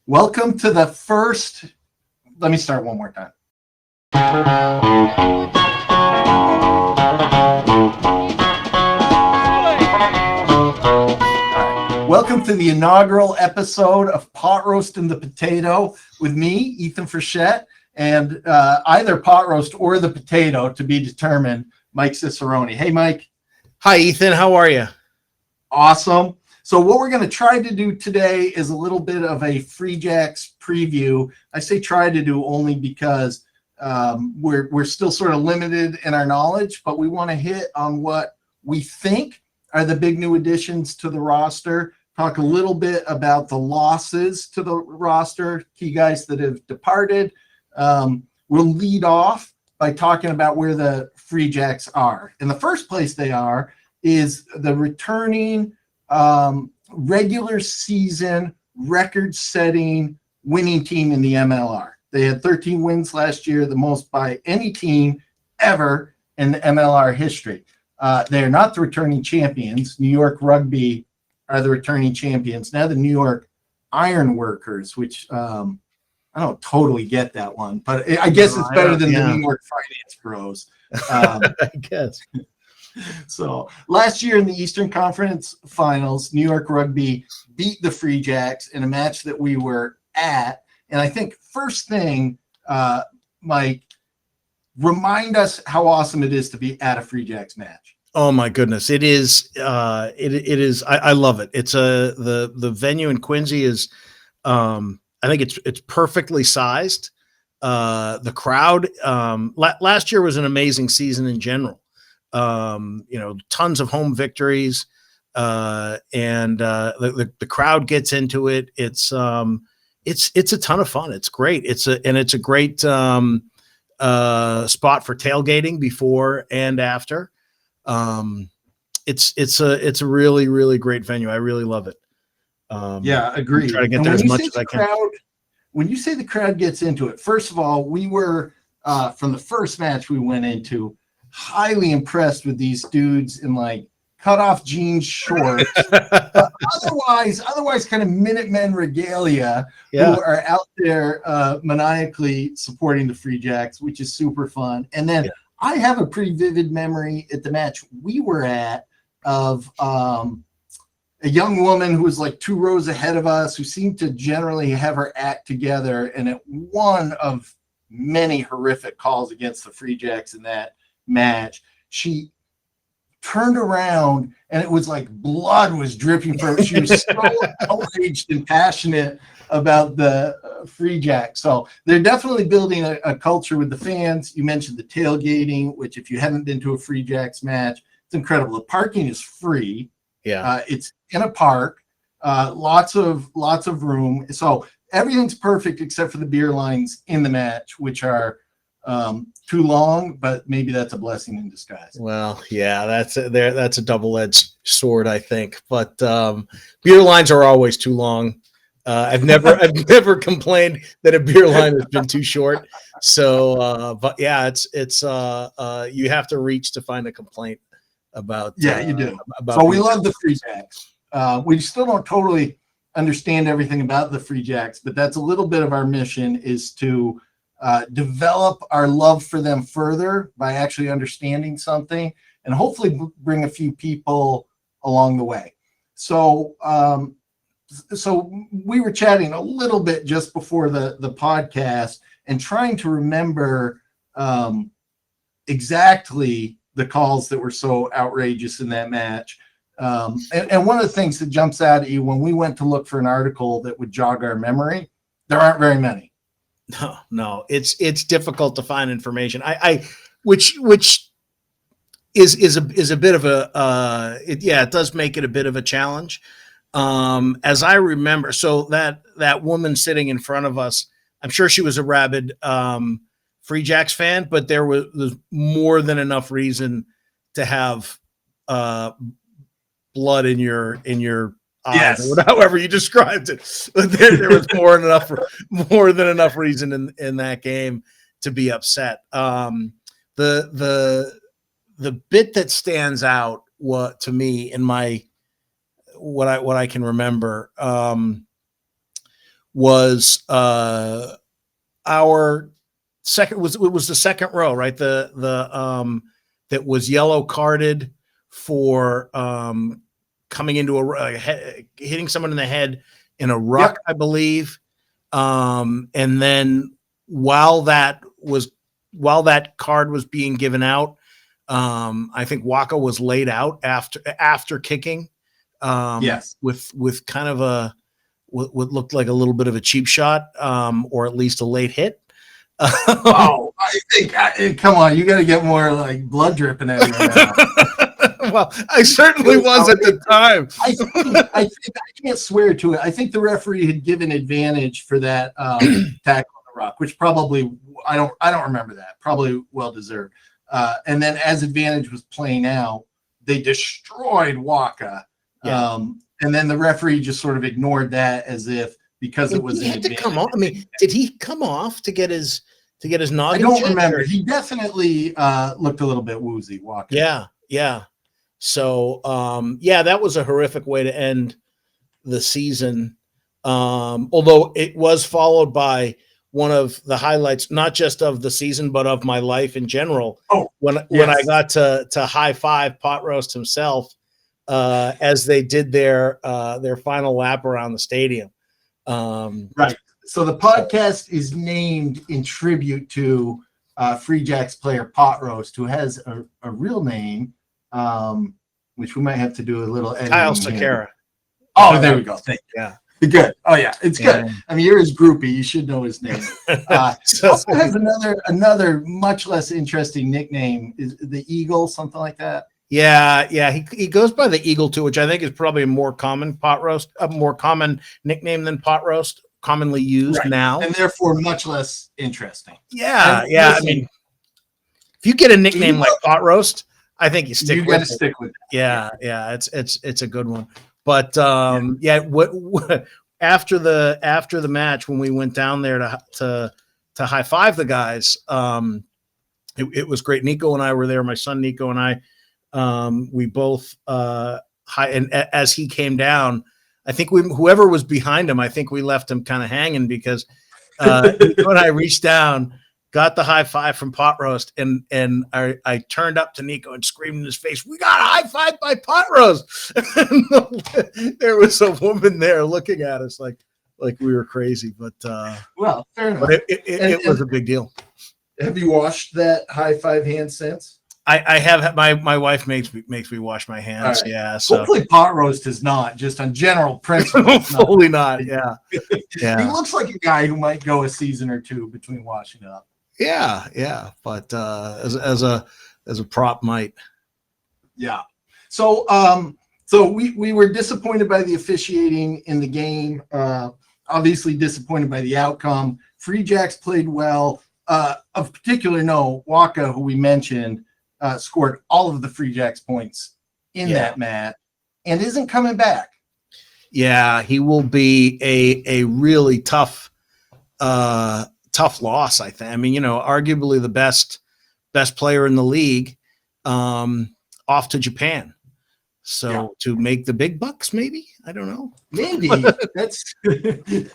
Welcome to the first. Let me start one more time. Welcome to the inaugural episode of Pot Roast and the Potato with me, Ethan Frechette, and either Pot Roast or the Potato to be determined, Mike Cicerone. Hey, Mike. Hi, Ethan. How are you? Awesome. So what we're going to try to do today is a little bit of a Free Jacks preview. I say try to do only because we're still sort of limited in our knowledge, but we want to hit on what we think are the big new additions to the roster, talk a little bit about the losses to the roster, key guys that have departed. We'll lead off by talking about where the Free Jacks are. In the first place they are is the returning regular season record-setting winning team in the MLR. They had 13 wins last year, the most by any team ever in the MLR history. They are not the returning champions. New York Rugby are the returning champions. Now the New York Ironworkers, which I don't totally get that one, but I guess it's better than the New York Finance Bros. I guess. So last year in the Eastern Conference Finals, New York Rugby beat the Free Jacks in a match that we were at. And I think first thing, Mike, remind us how awesome it is to be at a Free Jacks match. Oh my goodness, it is. It is. I love it. It's the venue in Quincy is. I think it's perfectly sized. The crowd. Last year was an amazing season in general. Tons of home victories, and the crowd gets into it. It's a ton of fun. It's great. It's a great spot for tailgating before and after. It's a really, really great venue. I really love it. Yeah, agreed. Try to get there as much as I can. When you say the crowd gets into it, first of all, we were from the first match we went into, highly impressed with these dudes in like cutoff jeans shorts, otherwise kind of Minutemen regalia, who are out there maniacally supporting the Free Jacks, which is super fun. And then I have a pretty vivid memory at the match we were at of a young woman who was like 2 rows ahead of us, who seemed to generally have her act together. And at one of many horrific calls against the Free Jacks in that match, she turned around and it was like blood was dripping from her. She was so outraged and passionate about the Free Jacks. So they're definitely building a culture with the fans. You mentioned the tailgating, which if you haven't been to a Free Jacks match, it's incredible. The parking is free. It's in a park, lots of room. So everything's perfect except for the beer lines in the match, which are too long, but maybe that's a blessing in disguise. Well, yeah, that's a double-edged sword, I think. But beer lines are always too long. I've never complained that a beer line has been too short. So, but yeah, it's you have to reach to find a complaint about. Yeah, you do. So we love the Free Jacks. We still don't totally understand everything about the Free Jacks, but that's a little bit of our mission, is to develop our love for them further by actually understanding something, and hopefully bring a few people along the way. So we were chatting a little bit just before the podcast and trying to remember exactly the calls that were so outrageous in that match. And one of the things that jumps out at you when we went to look for an article that would jog our memory, there aren't very many. No, it's difficult to find information. Which is a bit of a it does make it a bit of a challenge. As I remember, so that woman sitting in front of us, I'm sure she was a rabid Free Jacks fan, but there's more than enough reason to have blood in your eyes, or however you described it. But there was more than enough reason in that game to be upset. The bit that stands out to me in my what I can remember was our second was it was the second row, right? The that was yellow carded for coming into hitting someone in the head in a ruck, Yep. I believe. And then while that card was being given out, I think Waka was laid out after kicking. Yes. With kind of what looked like a little bit of a cheap shot, or at least a late hit. Oh, I think, come on, you got to get more like blood dripping out of your mouth. Well, I certainly was at the time. I think I can't swear to it. I think the referee had given advantage for that tackle on the rock, which probably I don't remember that. Probably well deserved. And then as advantage was playing out, they destroyed Waka. Yeah. And then the referee just sort of ignored that as if because it was he had to come off. I mean, did he come off to get his noggin? I don't remember. He definitely looked a little bit woozy walking. Yeah. So that was a horrific way to end the season. Although it was followed by one of the highlights, not just of the season, but of my life in general. Oh, when I got to high five Pot Roast himself as they did their final lap around the stadium. Right. So the podcast is named in tribute to Free Jacks player Pot Roast, who has a real name, which we might have to do a little editing. Kyle Sakara. Oh, there we go. Thank you. Yeah. Good. Oh, yeah. It's good. I mean, you're his groupie. You should know his name. Also has another much less interesting nickname. Is the Eagle, something like that? Yeah. He goes by the Eagle too, which I think is probably a more common more common nickname than Pot Roast, commonly used now, and therefore much less interesting. Yeah. I mean, if you get a nickname like Pot Roast, I think you got to stick with it. Yeah. It's a good one. But after the match, when we went down there to high five the guys, it was great. Nico and I were there. My son Nico and I, we both and as he came down, I think whoever was behind him, I think we left him kind of hanging because Nico and I reached down, got the high five from Pot Roast, and I turned up to Nico and screamed in his face, "We got a high five by Pot Roast!" There was a woman there looking at us like we were crazy, but well, fair enough. But it was a big deal. Have you washed that high five hand since? I have. My wife makes me wash my hands. Right. Yeah. So hopefully Pot Roast is not, just on general principle. Hopefully not. Yeah. He looks like a guy who might go a season or two between washing up. Yeah. But as a prop might. Yeah. So we were disappointed by the officiating in the game. Obviously disappointed by the outcome. Free Jacks played well. Of particular note, Waka, who we mentioned, scored all of the Free Jacks points in that match and isn't coming back. Yeah, he will be a really tough loss, I think. I mean, arguably the best player in the league, off to Japan. So to make the big bucks, maybe, I don't know. Maybe that's a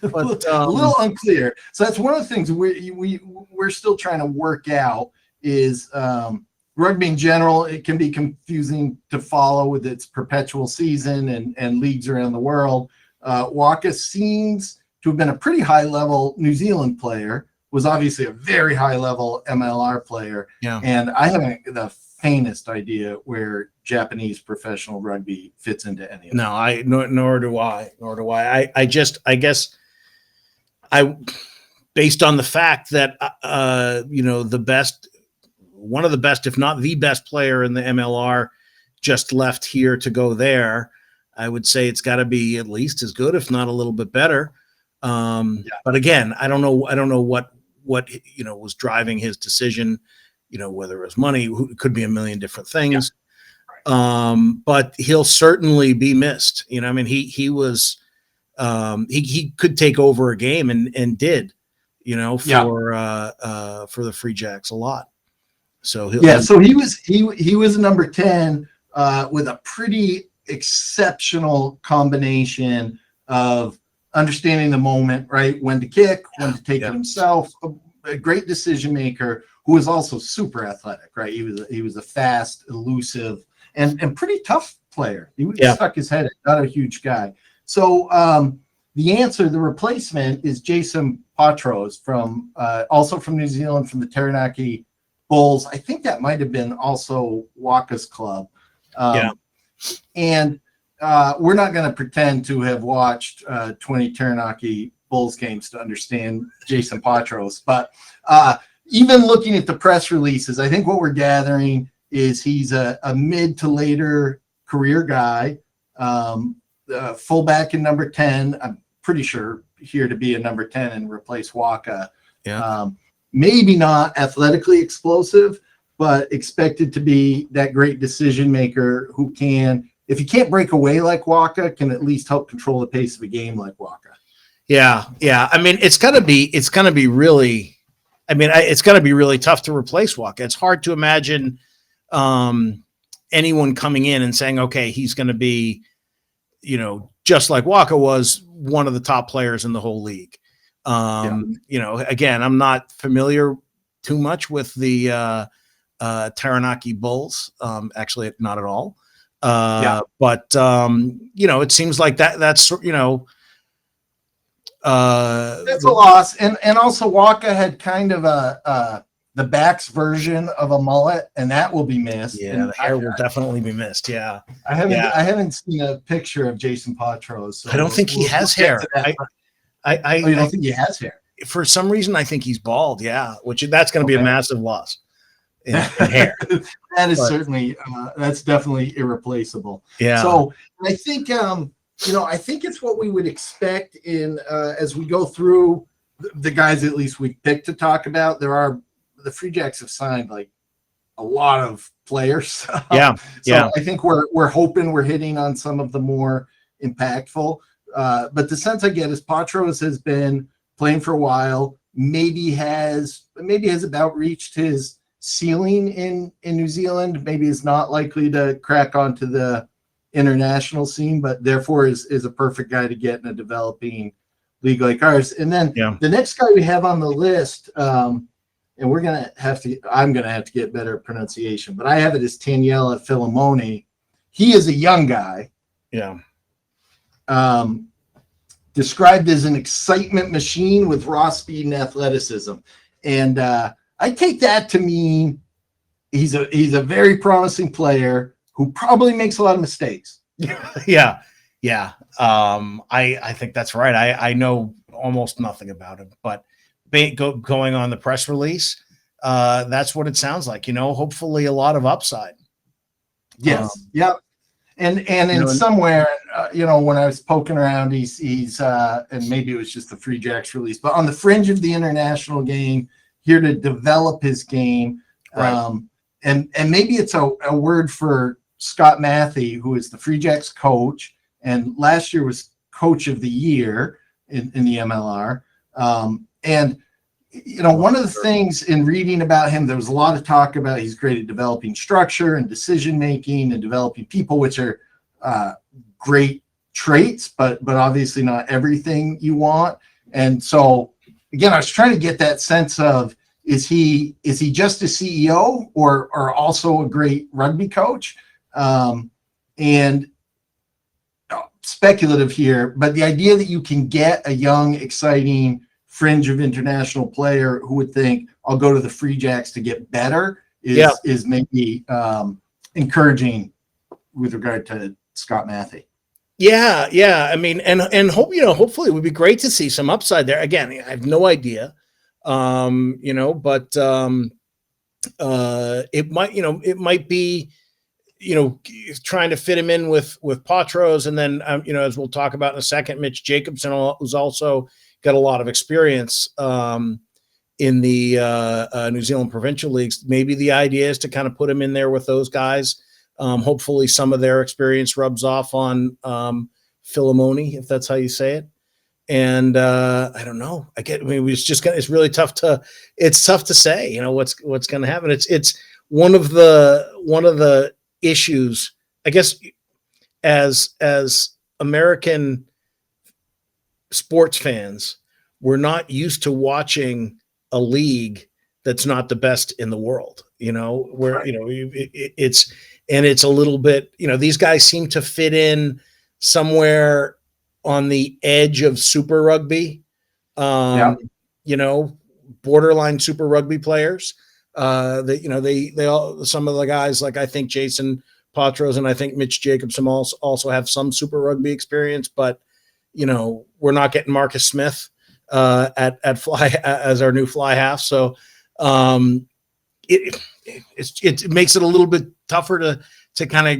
little unclear. So that's one of the things we're still trying to work out is rugby in general. It can be confusing to follow with its perpetual season and leagues around the world. Waka seems to have been a pretty high level New Zealand player, was obviously a very high level MLR player. Yeah. And I haven't the faintest idea where Japanese professional rugby fits into any of that. No, nor do I. I guess based on the fact that one of the best, if not the best player in the MLR just left here to go there, I would say it's got to be at least as good, if not a little bit better. But again, I don't know what was driving his decision, whether it was money, it could be a million different things. But he'll certainly be missed. I mean, he was, he could take over a game and did, for the Free Jacks a lot. So so he was number 10 with a pretty exceptional combination of understanding the moment, right? When to kick, when to take Yeah. it himself. A great decision maker who was also super athletic, right? He was a fast, elusive, and pretty tough player. He Yeah. stuck his head in, not a huge guy. So the replacement is Jason Patros from also from New Zealand, from the Taranaki Bulls. I think that might have been also Waka's club. And we're not going to pretend to have watched 20 Taranaki Bulls games to understand Jason Patros, but even looking at the press releases, I think what we're gathering is he's a mid to later career guy, fullback in number 10. I'm pretty sure here to be a number 10 and replace Waka. Yeah. Maybe not athletically explosive, but expected to be that great decision maker who can, if he can't break away like Waka, can at least help control the pace of a game like Waka. Yeah. I mean, it's gonna be really tough to replace Waka. It's hard to imagine anyone coming in and saying, okay, he's going to be, just like Waka was, one of the top players in the whole league. Again, I'm not familiar too much with the Taranaki Bulls. Actually, not at all. But it seems like that's that's a loss. And also Waka had kind of the backs version of a mullet, and that will be missed. Yeah, and the hair will definitely be missed. Yeah. I haven't seen a picture of Jason Patros. So I don't think he has hair. You don't think he has hair? For some reason, I think he's bald. Yeah, that's going to be a massive loss in hair. That is certainly that's definitely irreplaceable. Yeah. So I think I think it's what we would expect in as we go through the guys at least we picked to talk about. The Free Jacks have signed like a lot of players. Yeah. So I think we're hoping we're hitting on some of the more impactful. But the sense I get is Patros has been playing for a while, maybe has about reached his ceiling in New Zealand, maybe is not likely to crack onto the international scene, but therefore is a perfect guy to get in a developing league like ours. And then the next guy we have on the list, and I'm going to have to get better pronunciation, but I have it as Taniela Filimoni. He is a young guy. Yeah. Described as an excitement machine with raw speed and athleticism. And I take that to mean he's a very promising player who probably makes a lot of mistakes. Yeah. I think that's right. I know almost nothing about him, but going on the press release, that's what it sounds like. Hopefully a lot of upside. Yes. Yep. And in somewhere, when I was poking around, he's and maybe it was just the Free Jacks release, but on the fringe of the international game, here to develop his game. Right. And maybe it's a word for Scott Matthey, who is the Free Jacks coach, and last year was coach of the year in the MLR. One of the things in reading about him, there was a lot of talk about he's great at developing structure and decision making and developing people, which are great traits, but obviously not everything you want. And so again, I was trying to get that sense of, is he just a CEO or also a great rugby coach? And speculative here, but the idea that you can get a young, exciting fringe of international player who would think, I'll go to the Free Jacks to get better is maybe encouraging with regard to Scott Matthey. Yeah. I mean, and hopefully it would be great to see some upside there. Again, I have no idea. But it might be, trying to fit him in with Patros, and then as we'll talk about in a second, Mitch Jacobson, who's also got a lot of experience in the New Zealand provincial leagues. Maybe the idea is to kind of put him in there with those guys. Hopefully some of their experience rubs off on Filimoni, if that's how you say it. And I don't know. It's really tough to say, what's going to happen. It's one of the issues, I guess, as American sports fans, we're not used to watching a league that's not the best in the world, where, Right. it's a little bit, these guys seem to fit in somewhere on the edge of super rugby, Yeah. you know, borderline super rugby players. They all, some of the guys, like I think Jason Patros and I think Mitch Jacobson also have some super rugby experience, but we're not getting Marcus Smith at fly as our new fly half. So it makes it a little bit tougher to kind of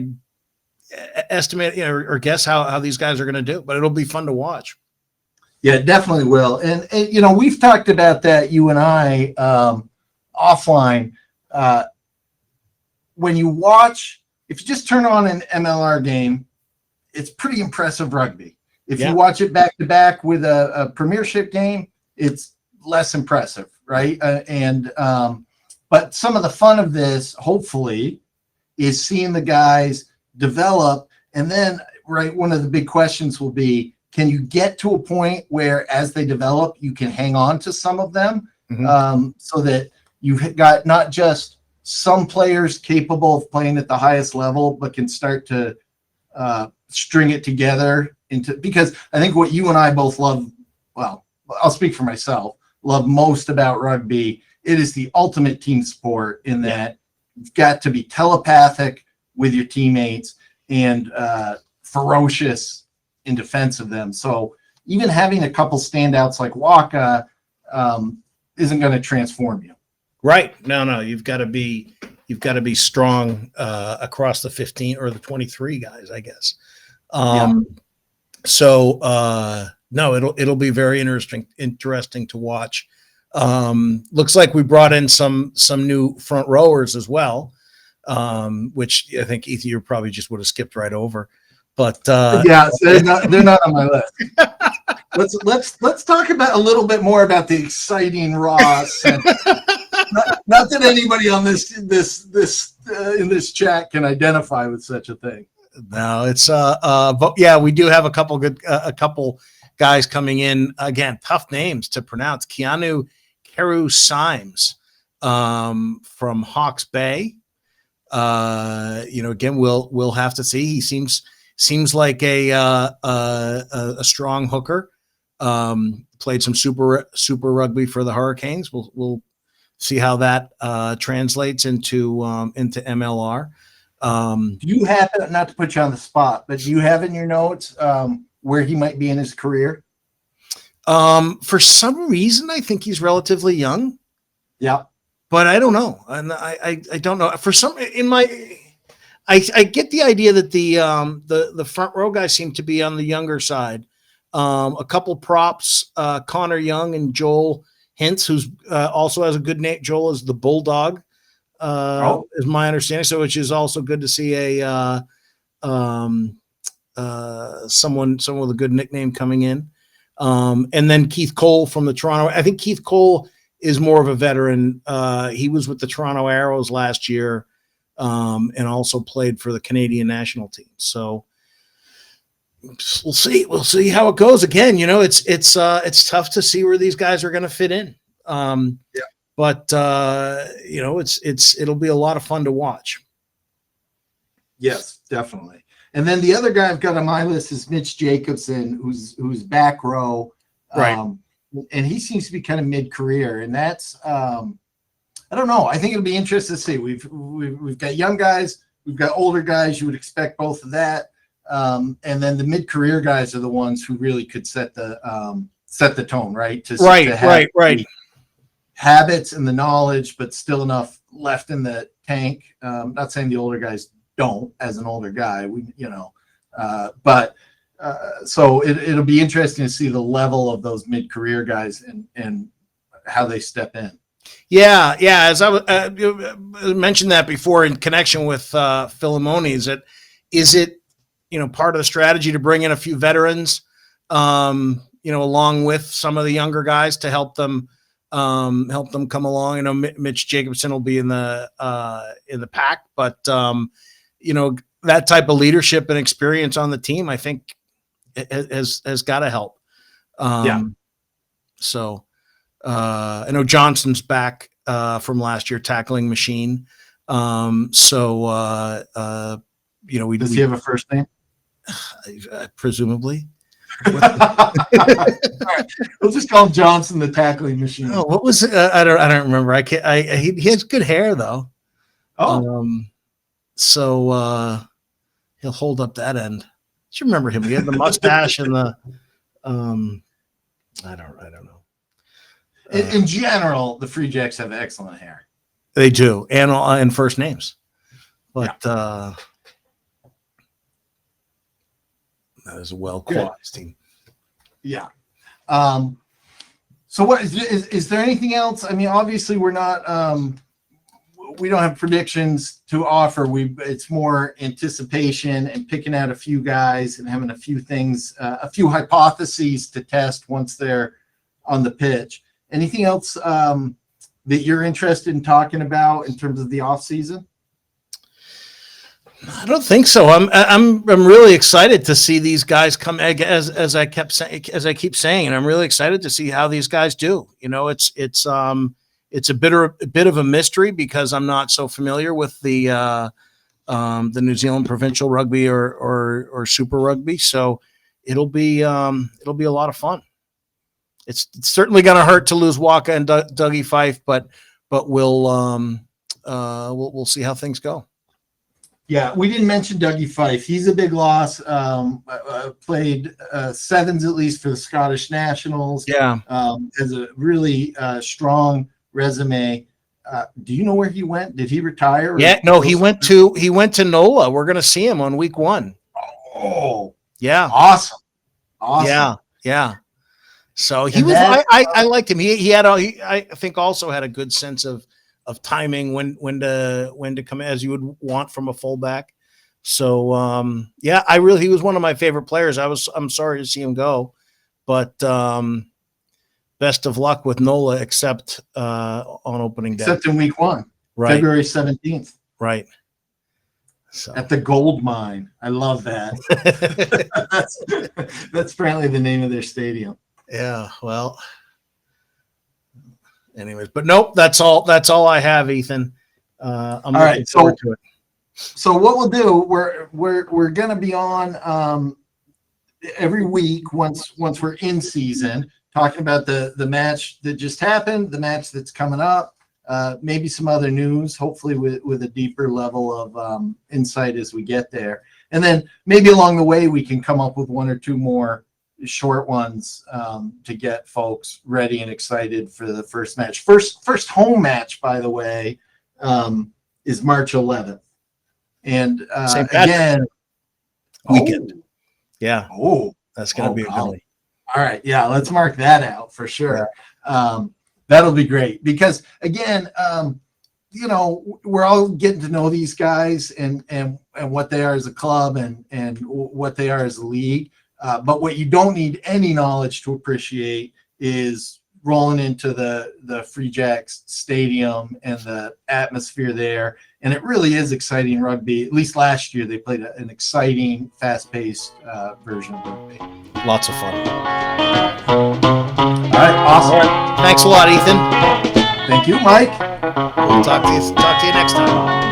estimate, or guess how these guys are going to do, but it'll be fun to watch. Yeah, it definitely will. And we've talked about that, you and I, offline. When you watch, if you just turn on an MLR game, it's pretty impressive rugby. If you watch it back to back with a premiership game, it's less impressive, right? But some of the fun of this, hopefully, is seeing the guys develop. And then, right, one of the big questions will be, can you get to a point where as they develop, you can hang on to some of them, so that you've got not just some players capable of playing at the highest level, but can start to string it together because I think what you and I both love, well, I'll speak for myself, love most about rugby, it is the ultimate team sport in that you've got to be telepathic with your teammates and ferocious in defense of them. So even having a couple standouts like Waka isn't going to transform you. Right. No, you've got to be strong across the 15 or the 23 guys, I guess. So no, it'll be very interesting to watch. Looks like we brought in some new front rowers as well, which I think Ethan, you probably just would have skipped right over. But yes, they're not on my list. Let's talk about a little bit more about the exciting raw sense. Not that anybody on this in this chat can identify with such a thing. No, it's but yeah, we do have a couple guys coming in. Again, tough names to pronounce. Keanu Keru Symes from Hawke's Bay. Again, we'll have to see. He seems like a strong hooker. Played some super rugby for the Hurricanes. We'll see how that translates into MLR. Do you happen, not to put you on the spot, but do you have in your notes where he might be in his career? For some reason, I think he's relatively young. Yeah, but I don't know, and I don't know. For some, I get the idea that the front row guys seem to be on the younger side. A couple props, Connor Young and Joel Hintz, who's also has a good name. Joel is the Bulldog. Is my understanding. So, which is also good to see someone with a good nickname coming in. And then Keith Cole from the Toronto. I think Keith Cole is more of a veteran. He was with the Toronto Arrows last year, and also played for the Canadian national team. So we'll see. We'll see how it goes. Again, it's tough to see where these guys are going to fit in. But it'll be a lot of fun to watch. Yes, definitely. And then the other guy I've got on my list is Mitch Jacobson, who's back row, right? And he seems to be kind of mid-career, and that's I don't know. I think it'll be interesting to see. We've got young guys, we've got older guys. You would expect both of that, and then the mid-career guys are the ones who really could set the tone, right? To have right. Habits and the knowledge, but still enough left in the tank. Not saying the older guys don't, as an older guy, so it'll be interesting to see the level of those mid-career guys and how they step in. Yeah. As I mentioned that before in connection with Philemoni, is it part of the strategy to bring in a few veterans, along with some of the younger guys to help them come along. Mitch Jacobson will be in the pack, but that type of leadership and experience on the team, I think has got to help. Yeah. So I know Johnson's back from last year, tackling machine. So Does he have a first name? Presumably. All right. We'll just call him Johnson, the tackling machine. Oh, what was it? I don't remember. I can't. He has good hair though. Oh, So he'll hold up that end. Do you remember him? He had the mustache and the I don't know. In general, the Free Jacks have excellent hair. They do, and first names, but that is a well-coached team. Yeah. So what is there anything else? I mean, obviously we're not we don't have predictions to offer. It's more anticipation and picking out a few guys and having a few things, a few hypotheses to test once they're on the pitch. Anything else that you're interested in talking about in terms of the off season? I don't think so. I'm really excited to see these guys come, as I keep saying, and I'm really excited to see how these guys do. You know, it's a bit of a mystery because I'm not so familiar with the New Zealand provincial rugby or Super Rugby. So it'll be a lot of fun. It's certainly going to hurt to lose Waka and Dougie Fife, but we'll see how things go. Yeah, we didn't mention Dougie Fife. He's a big loss. Played sevens at least for the Scottish Nationals. Yeah, has a really strong resume. Do you know where he went? Did he retire? Yeah, no, he went to NOLA. We're going to see him on week 1. Oh, yeah, awesome. Yeah. So he was. I liked him. He had. I think also had a good sense of timing when to come as you would want from a fullback. So he was one of my favorite players. I'm sorry to see him go, but best of luck with NOLA except on opening day. Except in week 1, right? February 17th. Right. So. At the gold mine. I love that. that's apparently the name of their stadium. Yeah. Well. Anyways, but nope. That's all I have, Ethan. I'm all right. forward to it. So what we'll do, we're going to be on every week once we're in season, talking about the match that just happened, the match that's coming up, maybe some other news, hopefully with a deeper level of insight as we get there. And then maybe along the way, we can come up with one or two more short ones to get folks ready and excited for the first match. First home match, by the way, is March 11th. And again, weekend. Yeah. Oh, that's going to be a good one. All right. Yeah. Let's mark that out for sure. Yeah. That'll be great because again, we're all getting to know these guys and what they are as a club and what they are as a league. But what you don't need any knowledge to appreciate is rolling into the Free Jacks stadium and the atmosphere there. And it really is exciting rugby. At least last year, they played an exciting, fast-paced version of rugby. Lots of fun. All right, awesome. All right. Thanks a lot, Ethan. Thank you, Mike. We'll talk to you next time.